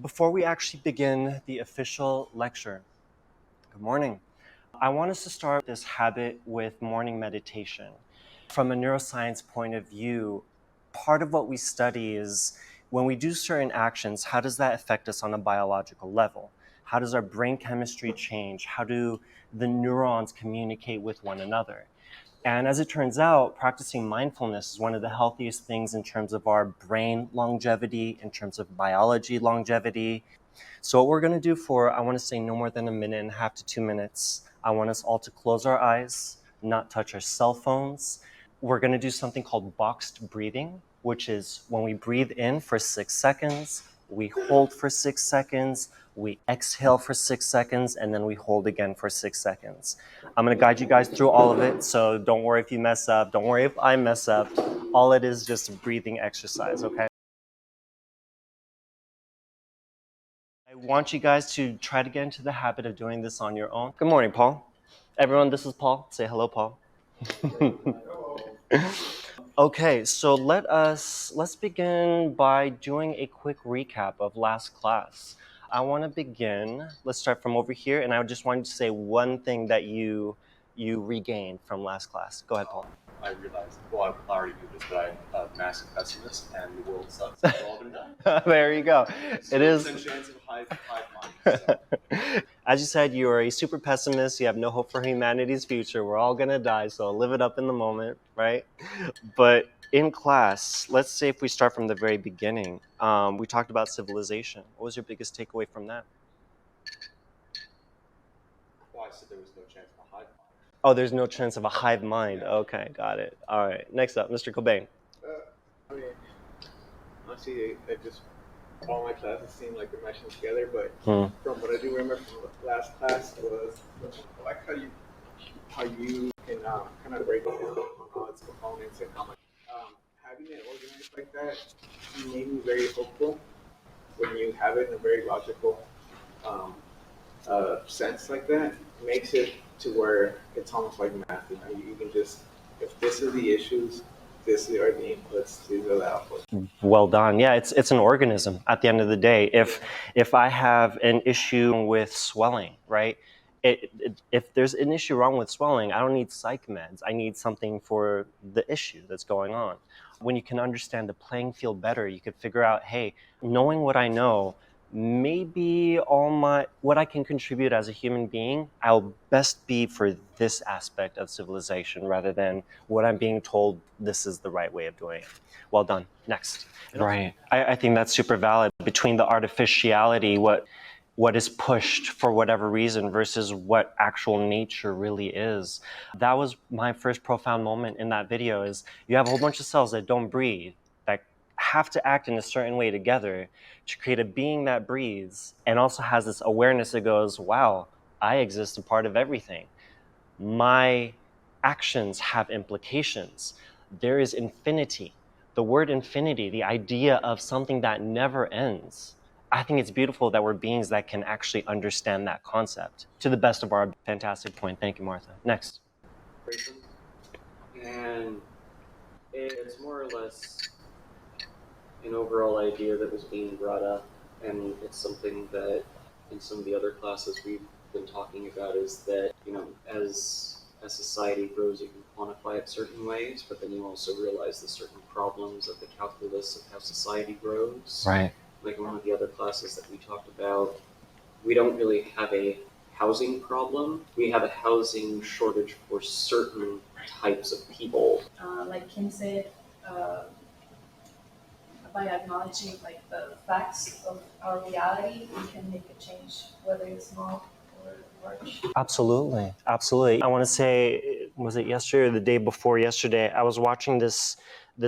Before we actually begin the official lecture, good morning. I want us to start this habit with morning meditation. From a neuroscience point of view, part of what we study is when we do certain actions, how does that affect us on a biological level? How does our brain chemistry change? How do the neurons communicate with one another? And as it turns out, practicing mindfulness is one of the healthiest things in terms of our brain longevity, in terms of biology longevity. So what we're going to do for, I want to say no more than 1.5 to 2 minutes. I want us all to close our eyes, not touch our cell phones. We're going to do something called boxed breathing, which is when we breathe in for 6 seconds, we hold for 6 seconds, we exhale for 6 seconds, and then we hold again for 6 seconds. I'm going to guide you guys through all of it, so don't worry if you mess up. Don't worry if I mess up. All it is just a breathing exercise, okay? I want you guys to try to get into the habit of doing this on your own. Good morning, Paul. Everyone, this is Paul. Say hello, Paul. Okay, so let's begin by doing a quick recap of last class. I want to begin. Let's start from over here, and I just wanted to say one thing that you regained from last class. Go ahead, Paul. I realized, well, I already knew this, but I'm a massive pessimist, and the world sucks. It's all been done. There you go. It is. Chance of hive mind. So. As you said, you are a super pessimist. You have no hope for humanity's future. We're all gonna die, so live it up in the moment, right? But in class, let's say if we start from the very beginning, we talked about civilization. What was your biggest takeaway from that? Well, I said there was no chance of a hive mind. Oh, there's no chance of a hive mind. Okay, got it. All right. Next up, Mr. Cobain. I mean, honestly, I just all my classes seem like they're meshing together. But from what I do remember from the last class was I like how you can kind of break it down on its components and how much having it organized like that made me very hopeful when you have it in a very logical sense like that. Makes it to where it's almost like math. You know, you can just, if this is the issues, this are the inputs, these are the outputs. Well done. Yeah, it's an organism at the end of the day. If I have an issue with swelling, right? If there's an issue wrong with swelling, I don't need psych meds. I need something for the issue that's going on. When you can understand the playing field better, you could figure out, hey, knowing what I know, maybe what I can contribute as a human being, I'll best be for this aspect of civilization rather than what I'm being told this is the right way of doing it. Well done. Next. Right. I think that's super valid between the artificiality, what is pushed for whatever reason versus what actual nature really is. That was my first profound moment in that video is you have a whole bunch of cells that don't breathe, that have to act in a certain way together to create a being that breathes and also has this awareness that goes, wow, I exist a part of everything. My actions have implications. There is infinity. The word infinity, the idea of something that never ends. I think it's beautiful that we're beings that can actually understand that concept to the best of our fantastic point. Thank you, Martha. Next. And it's more or less an overall idea that was being brought up, and it's something that in some of the other classes we've been talking about is that, you know, as society grows, you can quantify it certain ways, but then you also realize the certain problems of the calculus of how society grows. Right. Like in one of the other classes that we talked about, we don't really have a housing problem. We have a housing shortage for certain types of people. Like Kim said, by acknowledging like the facts of our reality, we can make a change, whether it's small or large. Absolutely. Absolutely. I want to say, was it yesterday or the day before yesterday, I was watching this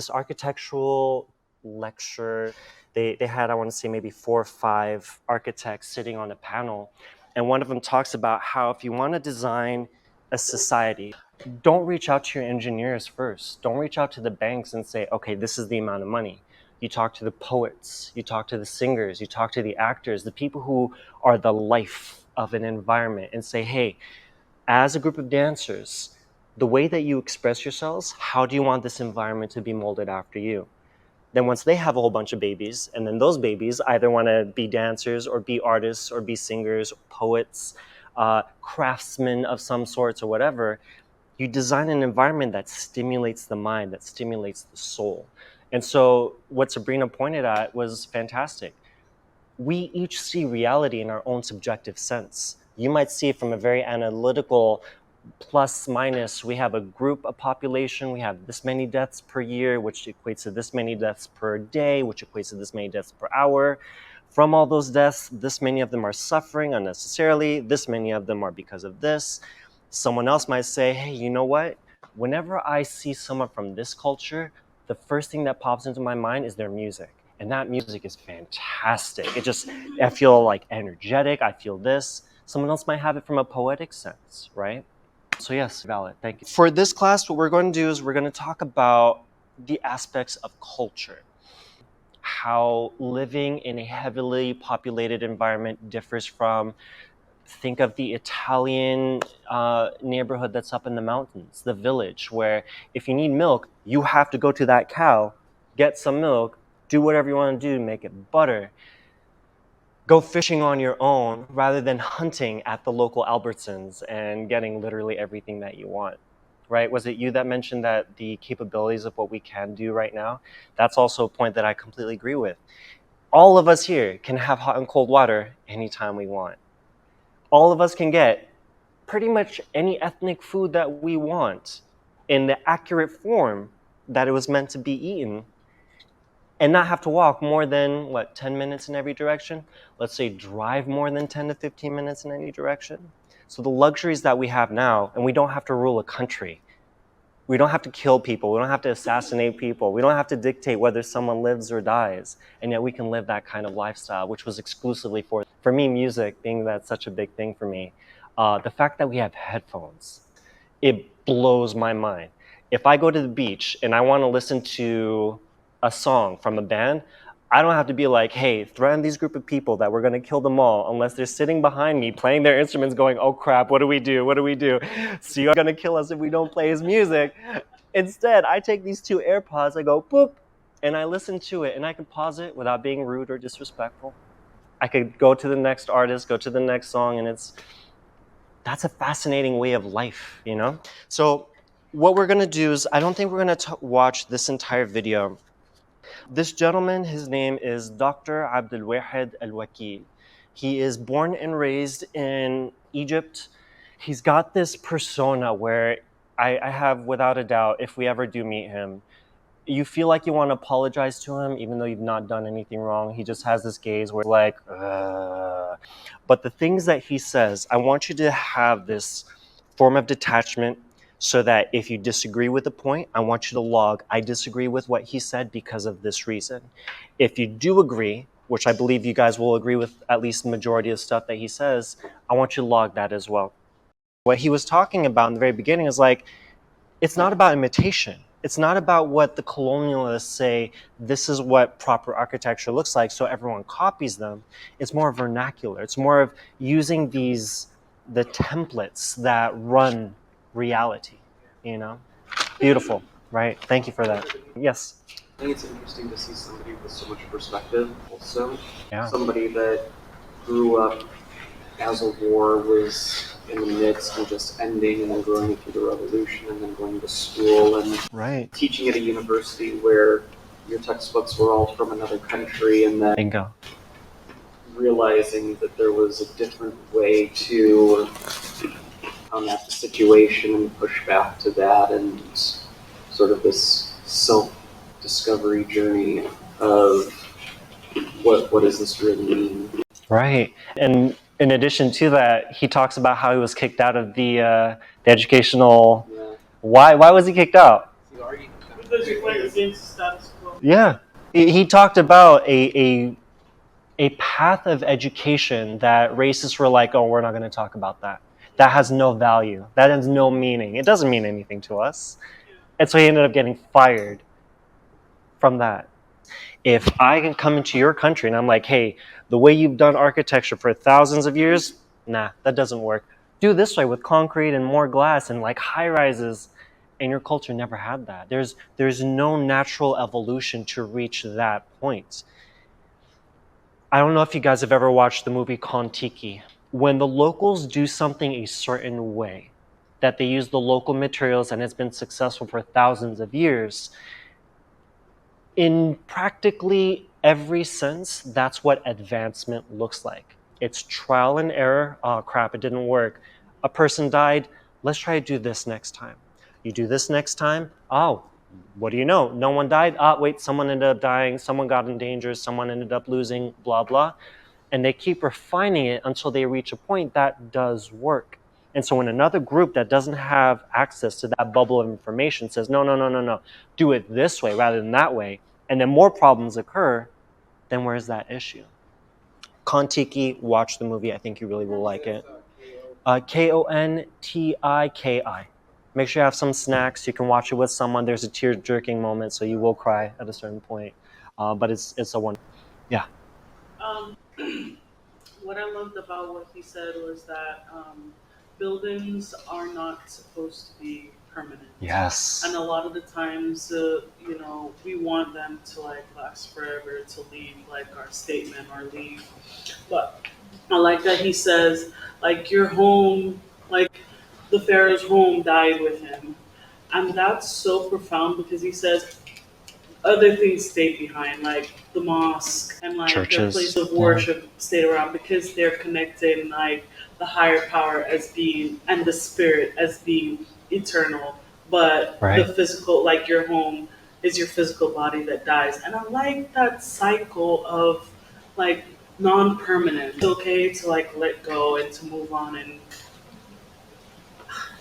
architectural lecture. They had, I want to say, maybe 4 or 5 architects sitting on a panel. And one of them talks about how if you want to design a society, don't reach out to your engineers first. Don't reach out to the banks and say, okay, this is the amount of money. You talk to the poets, you talk to the singers, you talk to the actors, the people who are the life of an environment and say, hey, as a group of dancers, the way that you express yourselves, how do you want this environment to be molded after you? Then once they have a whole bunch of babies, and then those babies either want to be dancers or be artists or be singers, poets, craftsmen of some sorts or whatever, you design an environment that stimulates the mind, that stimulates the soul. And so what Sabrina pointed at was fantastic. We each see reality in our own subjective sense. You might see it from a very analytical plus minus. We have a group, a population, we have this many deaths per year, which equates to this many deaths per day, which equates to this many deaths per hour. From all those deaths, this many of them are suffering unnecessarily, this many of them are because of this. Someone else might say, hey, you know what? Whenever I see someone from this culture, the first thing that pops into my mind is their music. And that music is fantastic. I feel like energetic, I feel this. Someone else might have it from a poetic sense, right? So yes, valid, thank you. For this class, what we're going to do is we're going to talk about the aspects of culture. How living in a heavily populated environment differs from, think of the Italian neighborhood that's up in the mountains, the village, where if you need milk, you have to go to that cow, get some milk, do whatever you want to do, make it butter. Go fishing on your own rather than hunting at the local Albertsons and getting literally everything that you want, right? Was it you that mentioned that the capabilities of what we can do right now? That's also a point that I completely agree with. All of us here can have hot and cold water anytime we want. All of us can get pretty much any ethnic food that we want in the accurate form that it was meant to be eaten, and not have to walk more than, 10 minutes in every direction? Let's say drive more than 10 to 15 minutes in any direction. So the luxuries that we have now, and we don't have to rule a country. We don't have to kill people. We don't have to assassinate people. We don't have to dictate whether someone lives or dies. And yet we can live that kind of lifestyle, which was exclusively for me, music, being that's such a big thing for me. The fact that we have headphones, it blows my mind. If I go to the beach and I want to listen to a song from a band, I don't have to be like, hey, threaten these group of people that we're going to kill them all, unless they're sitting behind me playing their instruments going, oh crap, what do we do? What do we do? So you're going to kill us if we don't play his music. Instead, I take these two AirPods, I go boop, and I listen to it, and I can pause it without being rude or disrespectful. I could go to the next artist, go to the next song, and that's a fascinating way of life, you know? So what we're going to do is, I don't think we're going to watch this entire video. This gentleman, his name is Dr. Abdelwahed Al-Wakil. He is born and raised in Egypt. He's got this persona where I have, without a doubt, if we ever do meet him, you feel like you want to apologize to him, even though you've not done anything wrong. He just has this gaze where it's like, ugh. But the things that he says, I want you to have this form of detachment, so that if you disagree with the point, I want you to log, I disagree with what he said because of this reason. If you do agree, which I believe you guys will agree with at least the majority of stuff that he says, I want you to log that as well. What he was talking about in the very beginning is like, it's not about imitation. It's not about what the colonialists say, this is what proper architecture looks like, so everyone copies them. It's more vernacular. It's more of using the templates that run reality, you know? Beautiful, right? Thank you for that. Yes? I think it's interesting to see somebody with so much perspective also. Yeah. Somebody that grew up as a war was in the midst and just ending, and then growing through the revolution, and then going to school and right. teaching at a university where your textbooks were all from another country, and then Bingo. realizing that there was a different way to come at the situation and push back to that, and sort of this self-discovery journey of what does this really mean? Right. And in addition to that, he talks about how he was kicked out of the educational. Yeah. Why was he kicked out? Because you play against the status quo. Yeah. He talked about a path of education that racists were like, oh, we're not going to talk about that. That has no value. That has no meaning. It doesn't mean anything to us. And so he ended up getting fired from that. If I can come into your country and I'm like, hey, the way you've done architecture for thousands of years, nah, that doesn't work. Do this way with concrete and more glass and like high rises. and your culture never had that. There's no natural evolution to reach that point. I don't know if you guys have ever watched the movie Kon-Tiki. When the locals do something a certain way, that they use the local materials and it's been successful for thousands of years, in practically every sense, that's what advancement looks like. It's trial and error. Oh crap, it didn't work. A person died. Let's try to do this next time. You do this next time. Oh, what do you know? No one died. Ah, wait, someone ended up dying. Someone got in danger. Someone ended up losing, blah, blah. And they keep refining it until they reach a point that does work. And so when another group that doesn't have access to that bubble of information says, no, no, no, no, no, do it this way rather than that way, and then more problems occur, then where's that issue? Kon-Tiki, watch the movie. I think you really will like it. Kontiki. Make sure you have some snacks. You can watch it with someone. There's a tear-jerking moment, so you will cry at a certain point. But it's a one. Yeah. What I loved about what he said was that buildings are not supposed to be permanent. Yes. And a lot of the times, we want them to like last forever, to leave like our statement or leave. But I like that he says, like your home, like the Pharaoh's home died with him. And that's so profound because he says other things stayed behind, like the mosque and like their Churches. place of worship stayed around because they're connected in like the higher power as being and the spirit as being eternal. But Right. the physical, like your home, is your physical body that dies. And I like that cycle of like non-permanent. It's okay to like let go and to move on, and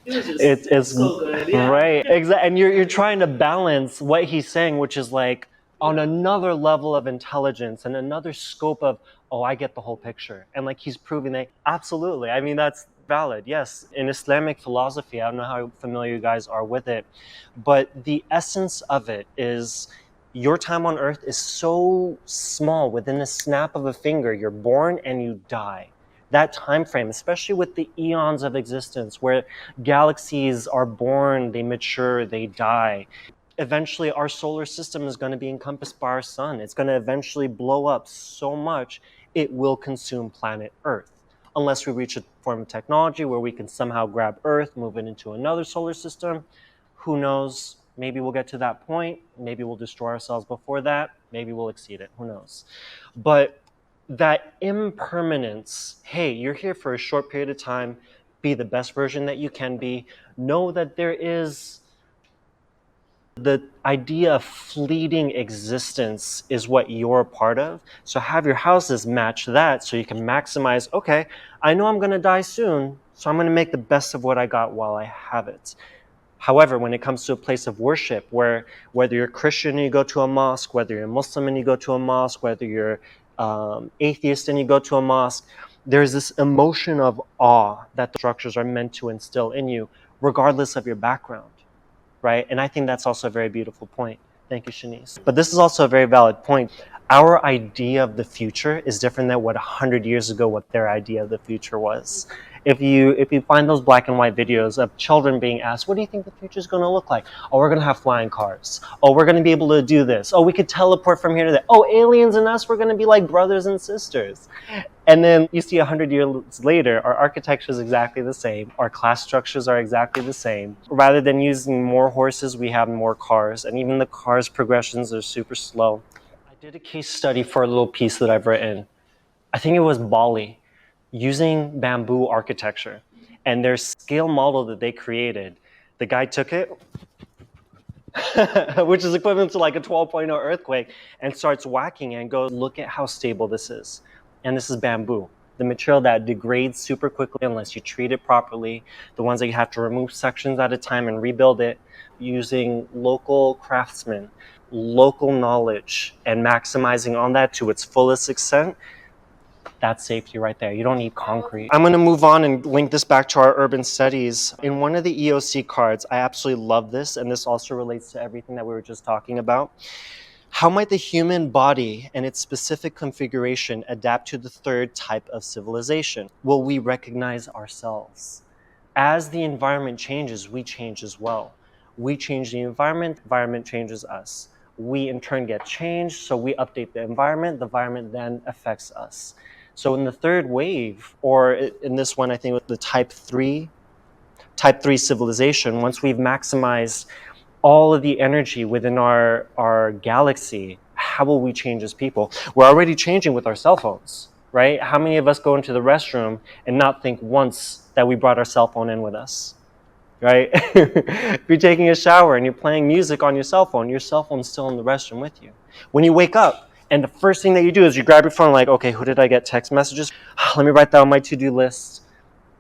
it was just It's so good. Yeah. right, exactly. And you're trying to balance what he's saying, which is like on another level of intelligence and another scope of, oh, I get the whole picture. And like he's proving that absolutely. I mean, that's valid. Yes, in Islamic philosophy, I don't know how familiar you guys are with it, but the essence of it is your time on earth is so small. Within a snap of a finger, you're born and you die. That time frame, especially with the eons of existence where galaxies are born, they mature, they die. Eventually, our solar system is going to be encompassed by our sun. It's going to eventually blow up so much, it will consume planet Earth. Unless we reach a form of technology where we can somehow grab Earth, move it into another solar system. Who knows? Maybe we'll get to that point. Maybe we'll destroy ourselves before that. Maybe we'll exceed it. Who knows? But that impermanence, hey, you're here for a short period of time, be the best version that you can be. Know that there is the idea of fleeting existence is what you're a part of. So have your houses match that so you can maximize, okay, I know I'm going to die soon, so I'm going to make the best of what I got while I have it. However, when it comes to a place of worship, where whether you're Christian and you go to a mosque, whether you're Muslim and you go to a mosque, whether you're atheist and you go to a mosque, there's this emotion of awe that the structures are meant to instill in you, regardless of your background, right? And I think that's also a very beautiful point. Thank you, Shanice. But this is also a very valid point. Our idea of the future is different than what 100 years ago, what their idea of the future was. If you find those black and white videos of children being asked, what do you think the future is going to look like? Oh, we're going to have flying cars. Oh, we're going to be able to do this. Oh, we could teleport from here to there. Oh, aliens and us, we're going to be like brothers and sisters. And then you see 100 years later, our architecture is exactly the same. Our class structures are exactly the same. Rather than using more horses, we have more cars. And even the cars' progressions are super slow. I did a case study for a little piece that I've written. I think it was Bali, using bamboo architecture. And their scale model that they created, the guy took it, which is equivalent to like a 12.0 earthquake, and starts whacking and goes, look at how stable this is. And this is bamboo, the material that degrades super quickly unless you treat it properly, the ones that you have to remove sections at a time and rebuild it using local craftsmen, local knowledge, and maximizing on that to its fullest extent. That's safety right there. You don't need concrete. I'm going to move on and link this back to our urban studies. In one of the EOC cards, I absolutely love this, and this also relates to everything that we were just talking about. How might the human body and its specific configuration adapt to the third type of civilization? Will we recognize ourselves? As the environment changes, we change as well. We change the environment changes us. We in turn get changed, so we update the environment then affects us. So in the third wave, or in this one, I think with the type 3 civilization, once we've maximized all of the energy within our galaxy, how will we change as people? We're already changing with our cell phones, right? How many of us go into the restroom and not think once that we brought our cell phone in with us, right? If you're taking a shower and you're playing music on your cell phone's still in the restroom with you. When you wake up and the first thing that you do is you grab your phone like, okay, who did I get text messages? Let me write that on my to-do list.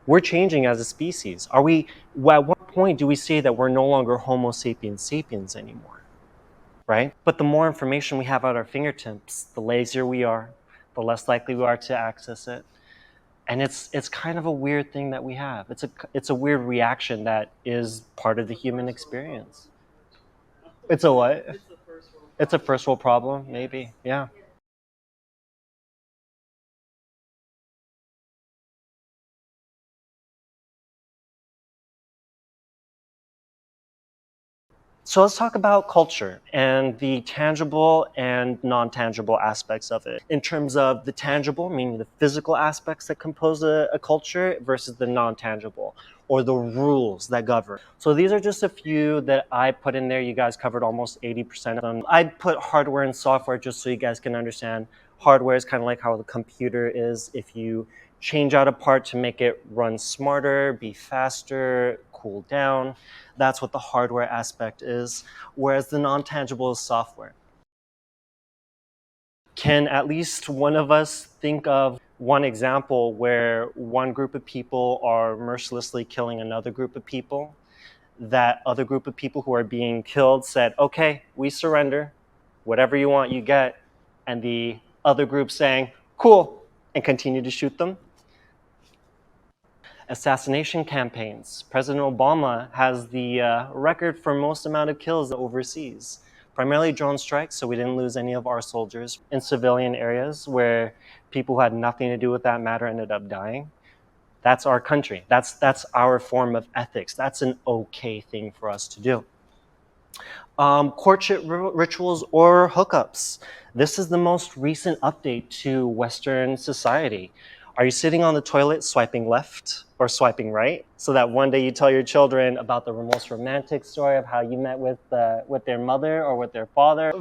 We're changing as a species. At what point do we say that we're no longer Homo sapiens sapiens anymore, right? But the more information we have at our fingertips, the lazier we are, the less likely we are to access it. And it's kind of a weird thing that we have. It's a weird reaction that is part of the human experience. It's a what? It's a first world problem, maybe. Yeah. So let's talk about culture and the tangible and non-tangible aspects of it. In terms of the tangible, meaning the physical aspects that compose a culture, versus the non-tangible, or the rules that govern. So these are just a few that I put in there. You guys covered almost 80% of them. I put hardware and software just so you guys can understand. Hardware is kind of like how the computer is. If you change out a part to make it run smarter, be faster, cool down, that's what the hardware aspect is, whereas the non-tangible is software. Can at least one of us think of one example where one group of people are mercilessly killing another group of people? That other group of people who are being killed said, okay, we surrender, whatever you want, you get. And the other group saying, cool, and continue to shoot them. Assassination campaigns. President Obama has the record for most amount of kills overseas. Primarily drone strikes, so we didn't lose any of our soldiers in civilian areas where people who had nothing to do with that matter ended up dying. That's our country. That's our form of ethics. That's an okay thing for us to do. Courtship rituals or hookups. This is the most recent update to Western society. Are you sitting on the toilet swiping left or swiping right, so that one day you tell your children about the most romantic story of how you met with their mother or with their father,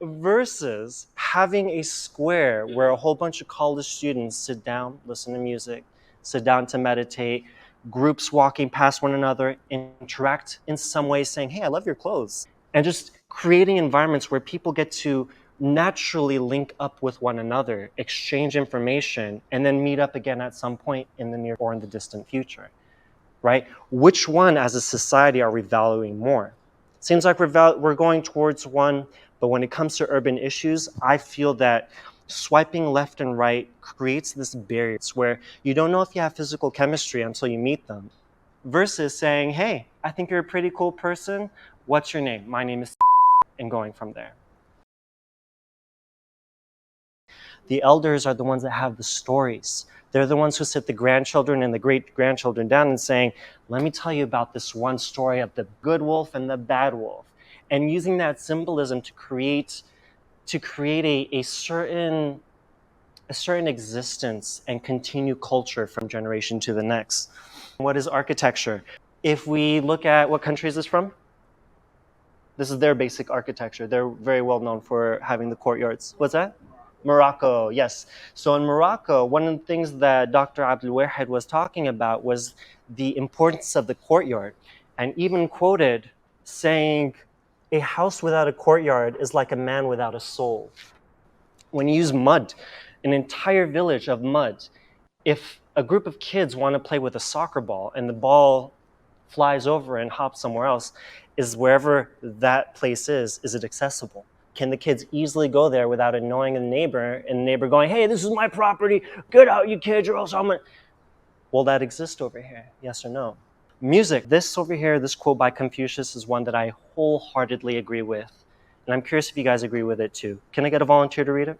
versus having a square where a whole bunch of college students sit down, listen to music, sit down to meditate, groups walking past one another, interact in some way, saying, hey, I love your clothes. And just creating environments where people get to naturally link up with one another, exchange information, and then meet up again at some point in the near or in the distant future, right? Which one as a society are we valuing more? Seems like we're going towards one, but when it comes to urban issues, I feel that swiping left and right creates this barrier where you don't know if you have physical chemistry until you meet them, versus saying, hey, I think you're a pretty cool person. What's your name? My name is and going from there. The elders are the ones that have the stories. They're the ones who sit the grandchildren and the great-grandchildren down and saying, let me tell you about this one story of the good wolf and the bad wolf. And using that symbolism to create a certain existence and continue culture from generation to the next. What is architecture? If we look at what country is this from? This is their basic architecture. They're very well known for having the courtyards. What's that? Morocco, yes. So in Morocco, one of the things that Dr. Abdul Wahed was talking about was the importance of the courtyard, and even quoted saying, a house without a courtyard is like a man without a soul. When you use mud, an entire village of mud, if a group of kids want to play with a soccer ball and the ball flies over and hops somewhere else, is wherever that place is it accessible? Can the kids easily go there without annoying the neighbor and the neighbor going, hey, this is my property, get out you kids or else I'm gonna... Will that exist over here? Yes or no? Music, this over here, this quote by Confucius is one that I wholeheartedly agree with. And I'm curious if you guys agree with it too. Can I get a volunteer to read it?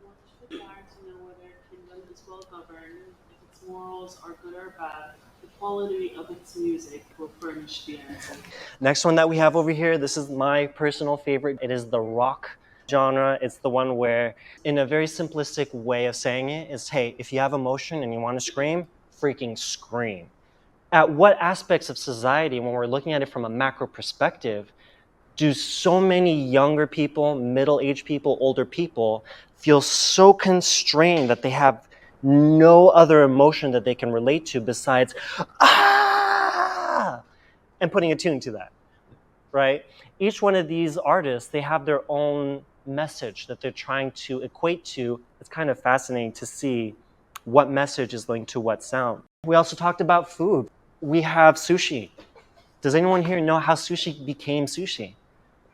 One should desire to know whether a kingdom is well governed, if its morals are good or bad, if quality of its music will furnish the answer. Next one that we have over here, this is my personal favorite. It is the rock genre. It's the one where, in a very simplistic way of saying it, is, hey, if you have emotion and you want to scream, freaking scream. At what aspects of society, when we're looking at it from a macro perspective, do so many younger people, middle-aged people, older people feel so constrained that they have no other emotion that they can relate to besides, ah, and putting a tune to that, right? Each one of these artists, they have their own message that they're trying to equate to. It's kind of fascinating to see what message is linked to what sound. We also talked about food. We have sushi. Does anyone here know how sushi became sushi?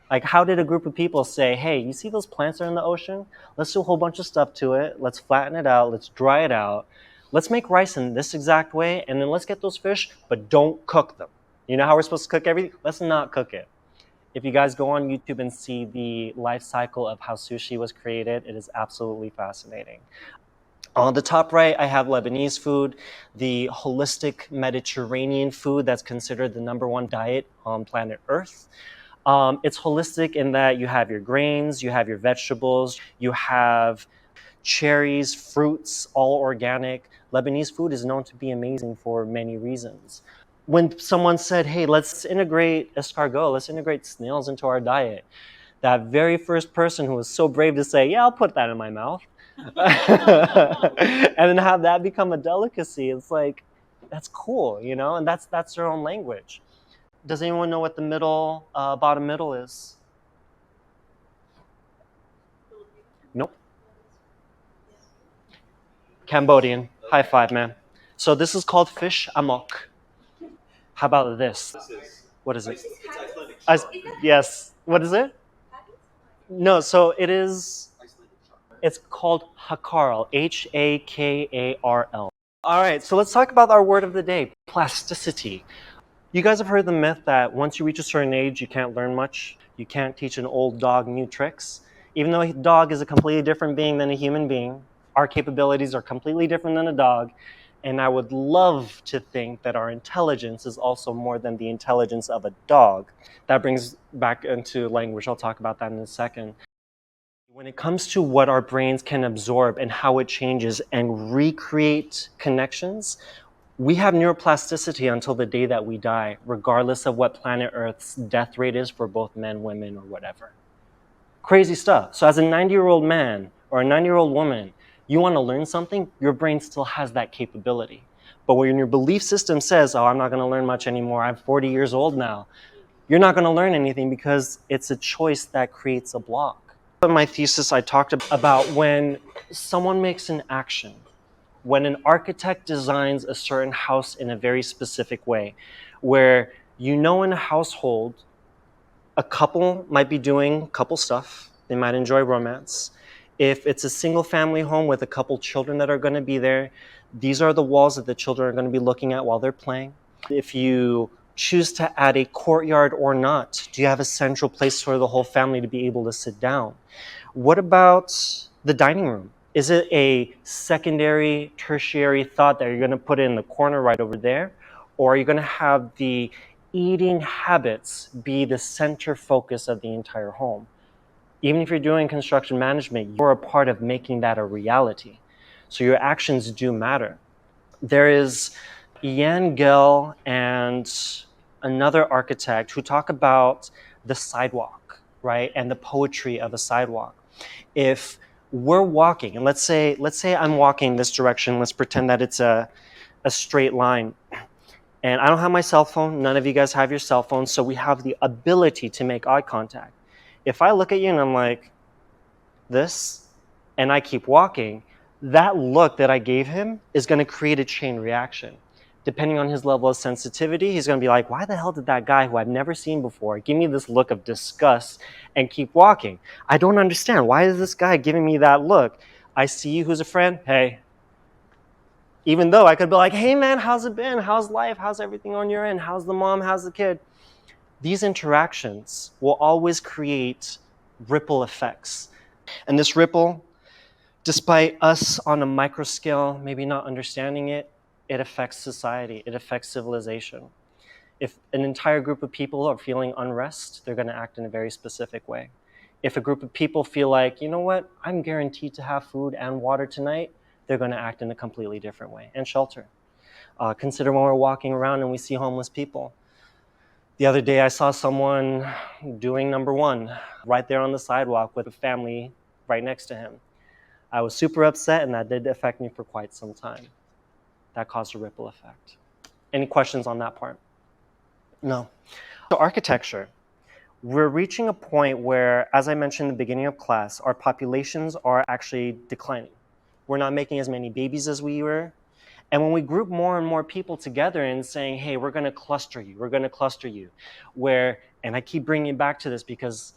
Like, how did a group of people say, hey, you see those plants that are in the ocean? Let's do a whole bunch of stuff to it. Let's flatten it out. Let's dry it out. Let's make rice in this exact way. And then let's get those fish, but don't cook them. You know how we're supposed to cook everything? Let's not cook it. If you guys go on YouTube and see the life cycle of how sushi was created, it is absolutely fascinating. On the top right, I have Lebanese food, the holistic Mediterranean food that's considered the #1 diet on planet Earth. It's holistic in that you have your grains, you have your vegetables, you have cherries, fruits, all organic. Lebanese food is known to be amazing for many reasons. When someone said, hey, let's integrate escargot, let's integrate snails into our diet, that very first person who was so brave to say, yeah, I'll put that in my mouth, and then have that become a delicacy, it's like, that's cool, you know, and that's their own language. Does anyone know what the middle, bottom middle is? Nope. Cambodian. High five, man. So this is called fish amok. How about this? What is it? It's Icelandic. Yes. What is it? No, so it is, it's called hakarl. Hakarl. All right, so let's talk about our word of the day, plasticity. You guys have heard the myth that once you reach a certain age, you can't learn much. You can't teach an old dog new tricks. Even though a dog is a completely different being than a human being, our capabilities are completely different than a dog. And I would love to think that our intelligence is also more than the intelligence of a dog. That brings back into language. I'll talk about that in a second. When it comes to what our brains can absorb and how it changes and recreate connections, we have neuroplasticity until the day that we die, regardless of what planet Earth's death rate is for both men, women, or whatever. Crazy stuff. So as a 90-year-old man or a 90-year-old woman, you want to learn something, your brain still has that capability. But when your belief system says, oh, I'm not going to learn much anymore, I'm 40 years old now, you're not going to learn anything because it's a choice that creates a block. In my thesis, I talked about when someone makes an action, when an architect designs a certain house in a very specific way, where you know in a household, a couple might be doing couple stuff, they might enjoy romance. If it's a single family home with a couple children that are going to be there, these are the walls that the children are going to be looking at while they're playing. If you choose to add a courtyard or not, do you have a central place for the whole family to be able to sit down? What about the dining room? Is it a secondary, tertiary thought that you're going to put it in the corner right over there? Or are you going to have the eating habits be the center focus of the entire home? Even if you're doing construction management, you're a part of making that a reality. So your actions do matter. There is Ian Gill and another architect who talk about the sidewalk, right? And the poetry of a sidewalk. If we're walking, and let's say I'm walking this direction, let's pretend that it's a straight line. And I don't have my cell phone, none of you guys have your cell phone, so we have the ability to make eye contact. If I look at you and I'm like, this, and I keep walking, that look that I gave him is going to create a chain reaction. Depending on his level of sensitivity, he's going to be like, why the hell did that guy who I've never seen before give me this look of disgust and keep walking? I don't understand. Why is this guy giving me that look? I see you who's a friend. Hey. Even though I could be like, hey man, how's it been? How's life? How's everything on your end? How's the mom? How's the kid? These interactions will always create ripple effects. And this ripple, despite us on a micro scale maybe not understanding it, it affects society, it affects civilization. If an entire group of people are feeling unrest, they're going to act in a very specific way. If a group of people feel like, you know what, I'm guaranteed to have food and water tonight, they're going to act in a completely different way. And shelter. Consider when we're walking around and we see homeless people. The other day I saw someone doing number one right there on the sidewalk with a family right next to him. I was super upset, and that did affect me for quite some time. That caused a ripple effect. Any questions on that part? No. So architecture. We're reaching a point where, as I mentioned in the beginning of class, our populations are actually declining. We're not making as many babies as we were. And when we group more and more people together and saying, hey, we're going to cluster you, where, and I keep bringing it back to this because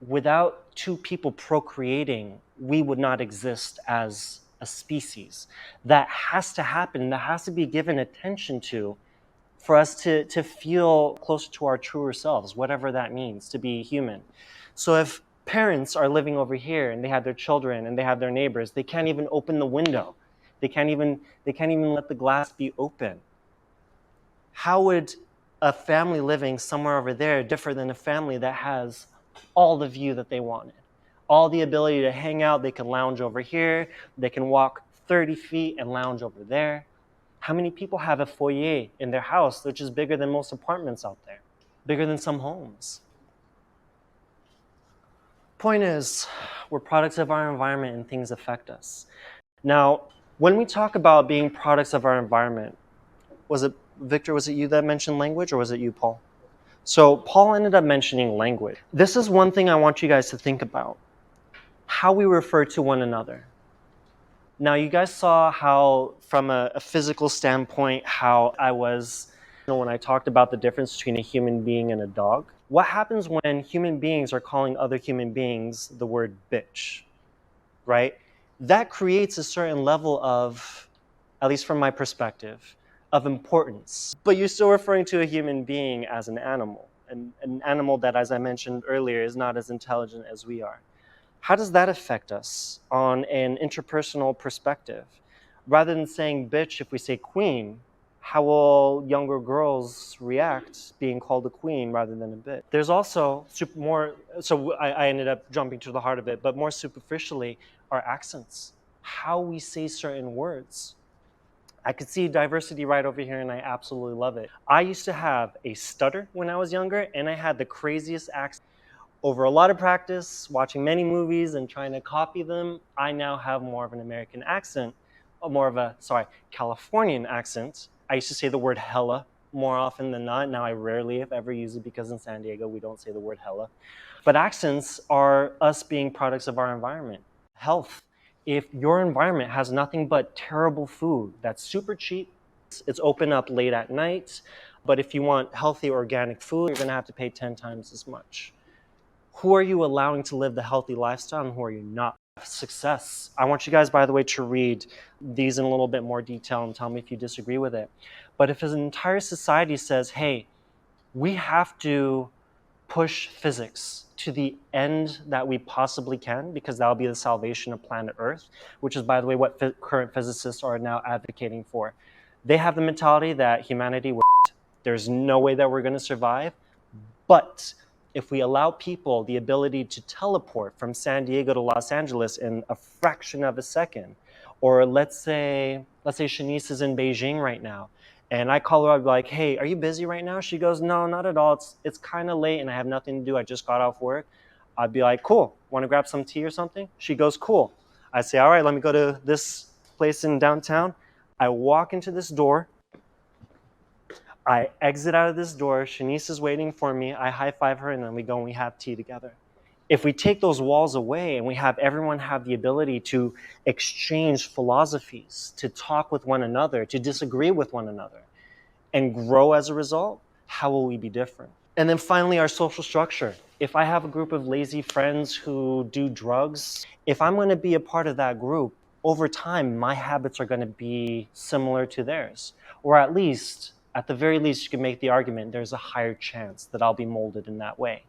without two people procreating, we would not exist as a species. That has to happen, that has to be given attention to for us to feel closer to our truer selves, whatever that means, to be human. So if parents are living over here and they have their children and they have their neighbors, they can't even open the window. They can't even let the glass be open. How would a family living somewhere over there differ than a family that has all the view that they wanted? All the ability to hang out, they can lounge over here, they can walk 30 feet and lounge over there. How many people have a foyer in their house, which is bigger than most apartments out there, bigger than some homes? Point is, we're products of our environment and things affect us. Now, when we talk about being products of our environment, was it, Victor, was it you that mentioned language, or was it you, Paul? So Paul ended up mentioning language. This is one thing I want you guys to think about, how we refer to one another. Now, you guys saw how, from a physical standpoint, how I was, when I talked about the difference between a human being and a dog. What happens when human beings are calling other human beings the word bitch, right? That creates a certain level of, at least from my perspective, of importance. But you're still referring to a human being as an animal, an animal that, as I mentioned earlier, is not as intelligent as we are. How does that affect us on an interpersonal perspective? Rather than saying bitch, if we say queen, how will younger girls react being called a queen rather than a bitch? There's also more, so I ended up jumping to the heart of it, but more superficially, our accents, how we say certain words. I could see diversity right over here, and I absolutely love it. I used to have a stutter when I was younger, and I had the craziest accent. Over a lot of practice, watching many movies and trying to copy them, I now have more of an American accent, more of a, Californian accent. I used to say the word hella more often than not. Now I rarely, if ever, use it because in San Diego we don't say the word hella. But accents are us being products of our environment. Health. If your environment has nothing but terrible food that's super cheap, it's open up late at night, but if you want healthy organic food, you're gonna have to pay 10 times as much. Who are you allowing to live the healthy lifestyle and who are you not? Success. I want you guys, by the way, to read these in a little bit more detail and tell me if you disagree with it. But if an entire society says, hey, we have to push physics to the end that we possibly can, because that'll be the salvation of planet Earth, which is, by the way, what current physicists are now advocating for. They have the mentality that humanity, there's no way that we're going to survive, but if we allow people the ability to teleport from San Diego to Los Angeles in a fraction of a second, or let's say Shanice is in Beijing right now, and I call her up like, hey, are you busy right now? She goes, no, not at all. It's kind of late and I have nothing to do. I just got off work. I'd be like, cool, want to grab some tea or something? She goes, cool. I say, all right, let me go to this place in downtown. I walk into this door. I exit out of this door, Shanice is waiting for me, I high-five her, and then we go and we have tea together. If we take those walls away and we have everyone have the ability to exchange philosophies, to talk with one another, to disagree with one another, and grow as a result, how will we be different? And then finally, our social structure. If I have a group of lazy friends who do drugs, if I'm going to be a part of that group, over time, my habits are going to be similar to theirs, or at the very least, you can make the argument there's a higher chance that I'll be molded in that way.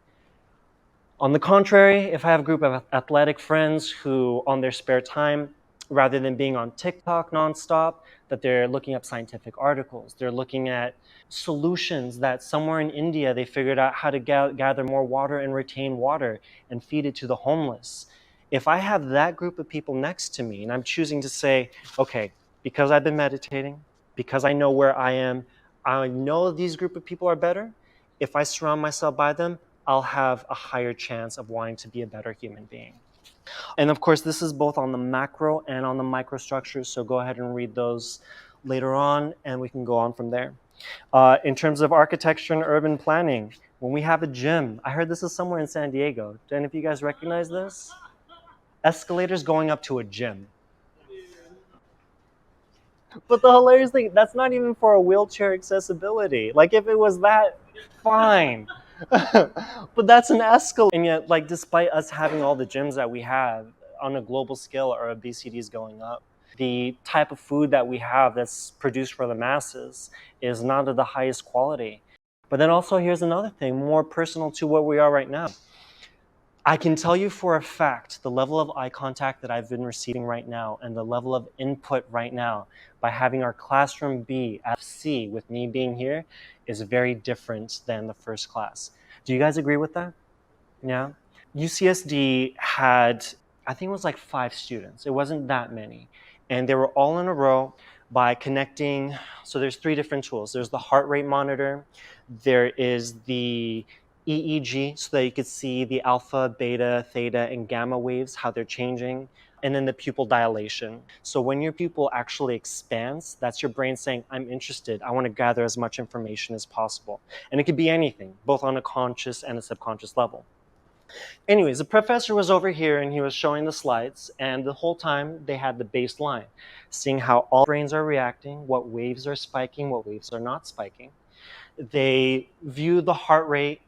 On the contrary, if I have a group of athletic friends who, on their spare time, rather than being on TikTok nonstop, that they're looking up scientific articles. They're looking at solutions that somewhere in India they figured out how to gather more water and retain water and feed it to the homeless. If I have that group of people next to me and I'm choosing to say, okay, because I've been meditating, because I know where I am, I know these group of people are better. If I surround myself by them, I'll have a higher chance of wanting to be a better human being. And of course, this is both on the macro and on the microstructures, so go ahead and read those later on, and we can go on from there. In terms of architecture and urban planning, when we have a gym, I heard this is somewhere in San Diego. Do any of you guys recognize this? Escalators going up to a gym. But the hilarious thing, that's not even for a wheelchair accessibility. Like, if it was that, fine. But that's an escalator. And yet, like, despite us having all the gyms that we have, on a global scale, our obesity is going up. The type of food that we have that's produced for the masses is not of the highest quality. But then also, here's another thing, more personal to where we are right now. I can tell you for a fact the level of eye contact that I've been receiving right now and the level of input right now by having our classroom be at C with me being here is very different than the first class. Do you guys agree with that? Yeah? UCSD had, I think it was like 5 students. It wasn't that many. And they were all in a row by connecting. So there's 3 different tools. There's the heart rate monitor. There is the EEG, so that you could see the alpha, beta, theta, and gamma waves, how they're changing. And then the pupil dilation. So when your pupil actually expands, that's your brain saying, I'm interested. I want to gather as much information as possible. And it could be anything, both on a conscious and a subconscious level. Anyways, the professor was over here and he was showing the slides, and the whole time they had the baseline, seeing how all brains are reacting, what waves are spiking, what waves are not spiking. They view the heart rate,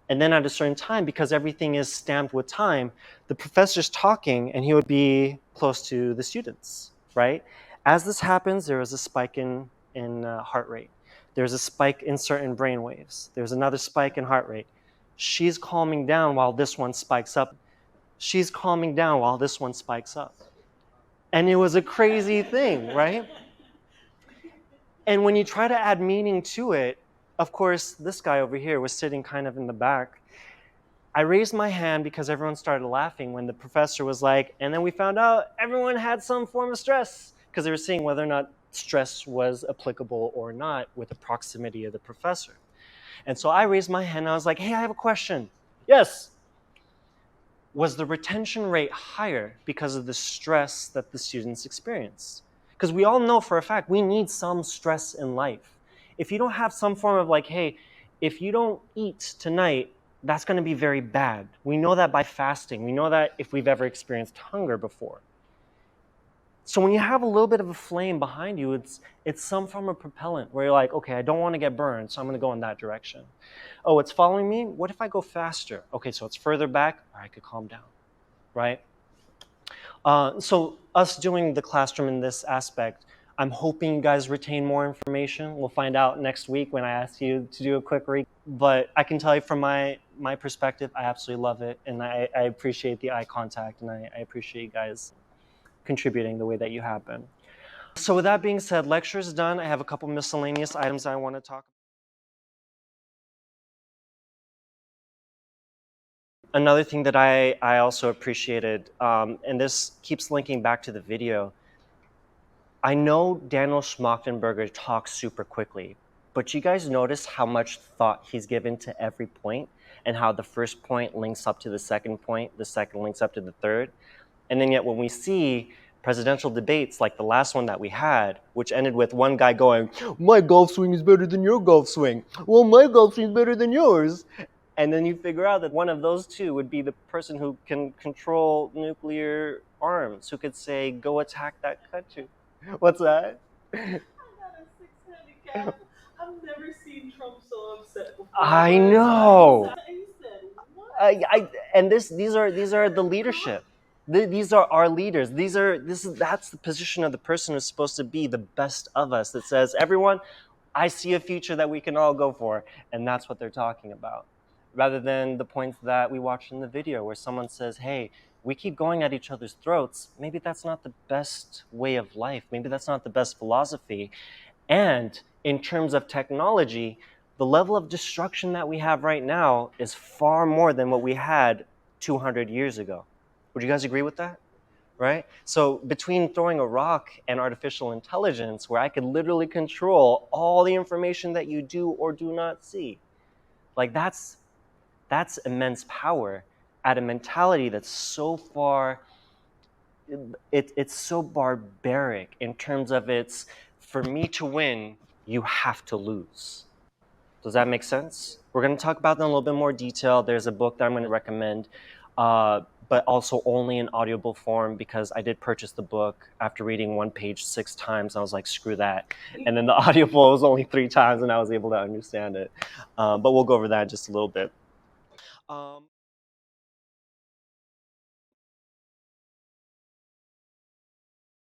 and then at a certain time, because everything is stamped with time, the professor's talking and he would be close to the students, right? As this happens, there is a spike in heart rate. There's a spike in certain brain waves. There's another spike in heart rate. She's calming down while this one spikes up. She's calming down while this one spikes up. And it was a crazy thing, right? And when you try to add meaning to it, of course, this guy over here was sitting kind of in the back. I raised my hand because everyone started laughing when the professor was like, and then we found out everyone had some form of stress, because they were seeing whether or not stress was applicable or not with the proximity of the professor. And so I raised my hand and I was like, hey, I have a question. Yes. Was the retention rate higher because of the stress that the students experienced? Because we all know for a fact we need some stress in life. If you don't have some form of like, hey, if you don't eat tonight, that's going to be very bad. We know that by fasting. We know that if we've ever experienced hunger before. So when you have a little bit of a flame behind you, it's some form of propellant where you're like, okay, I don't want to get burned, so I'm going to go in that direction. Oh, it's following me? What if I go faster? Okay, so it's further back, or I could calm down, right? So us doing the classroom in this aspect, I'm hoping you guys retain more information. We'll find out next week when I ask you to do a quick read. But I can tell you from my perspective, I absolutely love it. And I appreciate the eye contact, and I appreciate you guys contributing the way that you have been. So with that being said, lecture is done. I have a couple miscellaneous items I want to talk about. Another thing that I also appreciated, and this keeps linking back to the video, I know Daniel Schmachtenberger talks super quickly, but you guys notice how much thought he's given to every point, and how the first point links up to the second point, the second links up to the third. And then yet when we see presidential debates like the last one that we had, which ended with one guy going, my golf swing is better than your golf swing. Well, my golf swing is better than yours. And then you figure out that one of those two would be the person who can control nuclear arms, who could say, go attack that country. What's that? I got a 6 handicap. I've never seen Trump so upset before. I know. He said, what? And these are the leadership. These are our leaders. That's the position of the person who's supposed to be the best of us, that says, everyone, I see a future that we can all go for. And that's what they're talking about, rather than the points that we watched in the video where someone says, hey, we keep going at each other's throats. Maybe that's not the best way of life. Maybe that's not the best philosophy. And in terms of technology, the level of destruction that we have right now is far more than what we had 200 years ago. Would you guys agree with that? Right? So between throwing a rock and artificial intelligence, where I could literally control all the information that you do or do not see, like that's immense power at a mentality that's so far, it's so barbaric in terms of it's, for me to win, you have to lose. Does that make sense? We're going to talk about that in a little bit more detail. There's a book that I'm going to recommend, but also only in audible form, because I did purchase the book after reading one page 6 times. I was like, screw that. And then the audible was only 3 times and I was able to understand it. But we'll go over that in just a little bit.